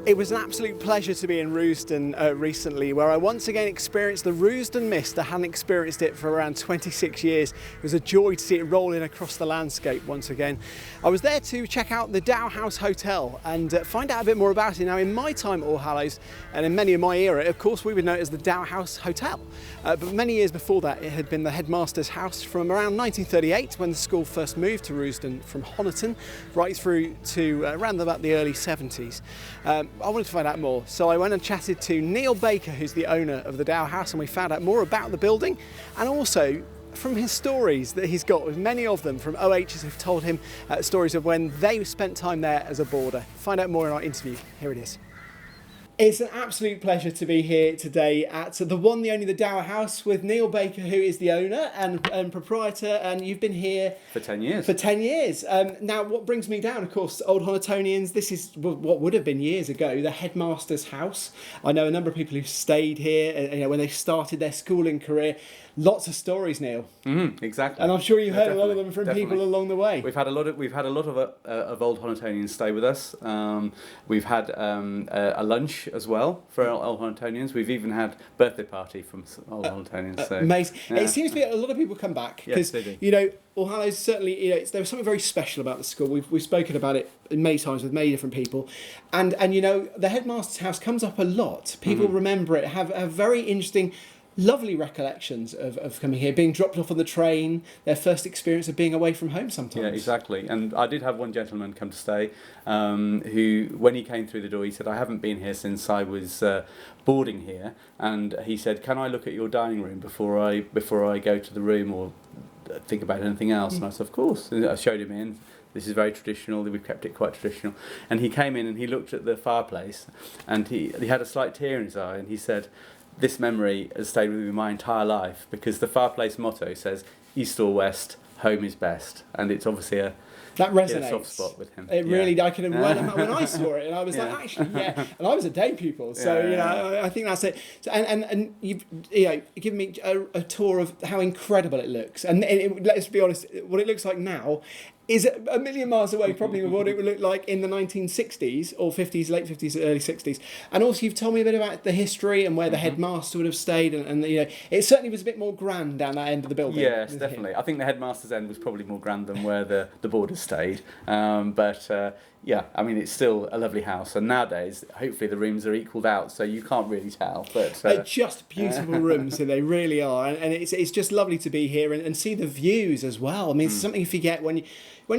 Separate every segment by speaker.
Speaker 1: It was an absolute pleasure to be in Rousdon recently, where I once again experienced the Rousdon mist. I hadn't experienced it for around 26 years. It was a joy to see it rolling across the landscape once again. I was there to check out the Dower House Hotel and find out a bit more about it. Now, in my time at Allhallows, and in many of my era, of course, we would know it as the Dower House Hotel. But many years before that, it had been the Headmaster's house from around 1938, when the school first moved to Rousdon from Honiton, right through to around about the early 70s. I wanted to find out more, so I went and chatted to Neil Baker, who's the owner of the Dower House, and we found out more about the building, and also from his stories that he's got, with many of them from OHs who've told him stories of when they spent time there as a boarder. Find out more in our interview. Here it is. It's an absolute pleasure to be here today at the one, the only, the Dower House, with Neil Baker, who is the owner and proprietor, and you've been here
Speaker 2: for 10 years.
Speaker 1: For 10 years. Now, what brings me down, of course, old Honitonians, this is what would have been years ago, the Headmaster's house. I know a number of people who've stayed here, when they started their schooling career. Lots of stories, Neil.
Speaker 2: Exactly.
Speaker 1: And I'm sure you heard a lot of them from people along the way.
Speaker 2: We've had a lot of old Honitonians stay with us. We've had a lunch as well for old Honitonians. We've even had birthday party from old Honitonians. So,
Speaker 1: amazing.
Speaker 2: Yeah.
Speaker 1: It seems to be a lot of people come back because Allhallows certainly, there was something very special about the school. We've spoken about it many times with many different people, and the Headmaster's house comes up a lot. People remember it, have very interesting, lovely recollections of coming here, being dropped off on the train, their first experience of being away from home sometimes.
Speaker 2: Yeah, exactly. And I did have one gentleman come to stay who, when he came through the door, he said, I haven't been here since I was boarding here. And he said, can I look at your dining room before I go to the room or think about anything else? And I said, of course. And I showed him in. This is very traditional. We've kept it quite traditional. And he came in and he looked at the fireplace, and he had a slight tear in his eye, and he said, this memory has stayed with me my entire life, because the fireplace motto says east or west, home is best, and it's obviously
Speaker 1: that resonates.
Speaker 2: A soft spot with him.
Speaker 1: It really, I can when I saw it, and I was like, actually, and I was a day pupil, so I think that's it. So, and you've given me a tour of how incredible it looks, and let's be honest, what it looks like now is a million miles away probably with what it would look like in the 1960s or 50s, late 50s, early 60s. And also you've told me a bit about the history and where the Headmaster would have stayed, and it certainly was a bit more grand down that end of the building.
Speaker 2: Yes, definitely. I think the Headmaster's end was probably more grand than where the boarders stayed. Yeah, I mean, it's still a lovely house, and nowadays, hopefully, the rooms are equaled out, so you can't really tell. But
Speaker 1: they're just beautiful rooms, so they really are, and it's just lovely to be here and see the views as well. I mean, it's something you forget when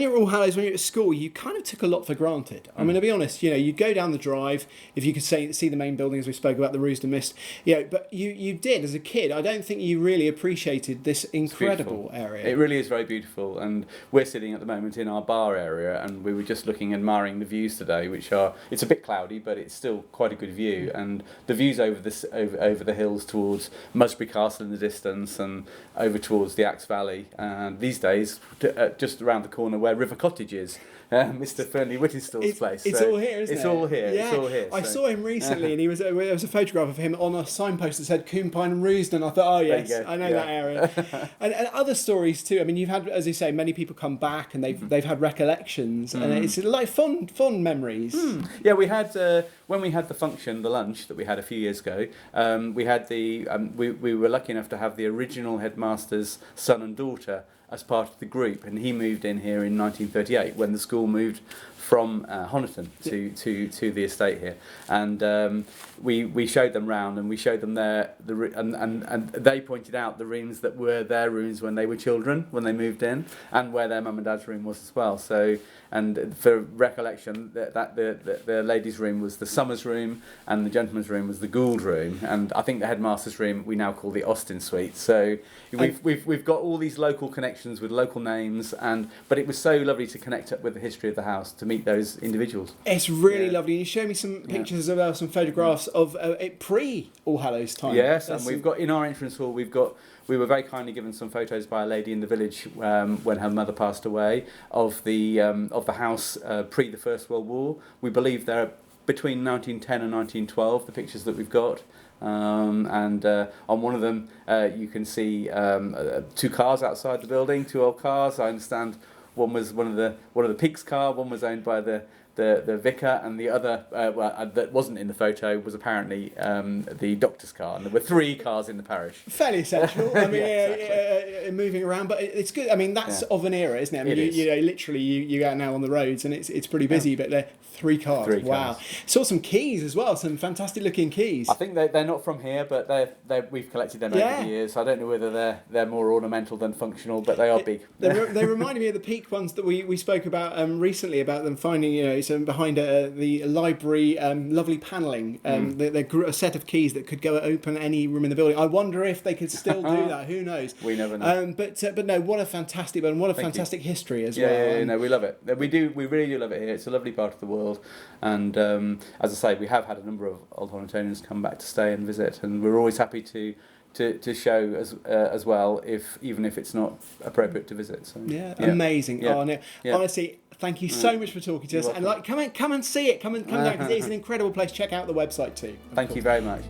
Speaker 1: you're at Allhallows, when you're at school, you kind of took a lot for granted. I mean, to be honest, you go down the drive, if you could see the main building, as we spoke about the Rousdon Mist, but you did as a kid. I don't think you really appreciated this incredible area.
Speaker 2: It really is very beautiful, and we're sitting at the moment in our bar area, and we were just looking and admiring the views today, it's a bit cloudy, but it's still quite a good view, and the views over the hills towards Musbury Castle in the distance, and over towards the Axe Valley, and these days just around the corner where River Cottage is, Mr. Fernley Whittingstall's place.
Speaker 1: It's all here, isn't it?
Speaker 2: It's all here.
Speaker 1: Yeah.
Speaker 2: It's all here.
Speaker 1: I saw him recently, and there was a photograph of him on a signpost that said Coombe and Rousdon. I thought, oh yes, I know that area. and other stories too. I mean, you've had, as you say, many people come back and they've had recollections, and it's like fond memories.
Speaker 2: Yeah, we had when we had the function, the lunch that we had a few years ago. We had we were lucky enough to have the original Headmaster's son and daughter as part of the group, and he moved in here in 1938 when the school moved from Honiton to the estate here, and we showed them round, and we showed them and they pointed out the rooms that were their rooms when they were children, when they moved in, and where their mum and dad's room was as well. So, and for recollection, that the ladies' room was the Summers room, and the gentleman's room was the Gould room, and I think the Headmaster's room we now call the Austin Suite. So we've got all these local connections with local names, but it was so lovely to connect up with the history of the house, to meet those individuals.
Speaker 1: It's really lovely. You showed me some pictures as well, some photographs of it pre-Allhallows time.
Speaker 2: Yes, and we've got in our entrance hall, we were very kindly given some photos by a lady in the village when her mother passed away of the house pre the First World War. We believe they're between 1910 and 1912. The pictures that we've got. On one of them, you can see two cars outside the building, two old cars. I understand one was one of the Pigs' car. One was owned by the the vicar, and the other that wasn't in the photo was apparently the doctor's car, and there were 3 cars in the parish.
Speaker 1: Fairly essential. I mean,
Speaker 2: exactly.
Speaker 1: moving around, but it's good. I mean, that's of an era, isn't it? I mean,
Speaker 2: It is.
Speaker 1: literally, you go out now on the roads, and it's pretty busy. But they're 3 cars.
Speaker 2: 3
Speaker 1: wow.
Speaker 2: cars.
Speaker 1: Saw some keys as well. Some fantastic looking keys.
Speaker 2: I think they're not from here, but we've collected them over the years. I don't know whether they're more ornamental than functional, but they are big.
Speaker 1: They reminded me of the Peak ones that we spoke about recently, about them finding some behind the library, lovely panelling. They're a set of keys that could go open any room in the building. I wonder if they could still do that. Who knows?
Speaker 2: We never know.
Speaker 1: But no, what a fantastic one! What a fantastic history as well.
Speaker 2: Yeah, no, we love it. We really do love it here. It's a lovely part of the world, and as I say, we have had a number of old Honitonians come back to stay and visit, and we're always happy to show as well, even if it's not appropriate to visit. So
Speaker 1: amazing.
Speaker 2: Yeah.
Speaker 1: Oh no, honestly, thank you so much for talking to us.
Speaker 2: You're
Speaker 1: And come and see it. Come down, because it is an incredible place. Check out the website too.
Speaker 2: Thank you very much.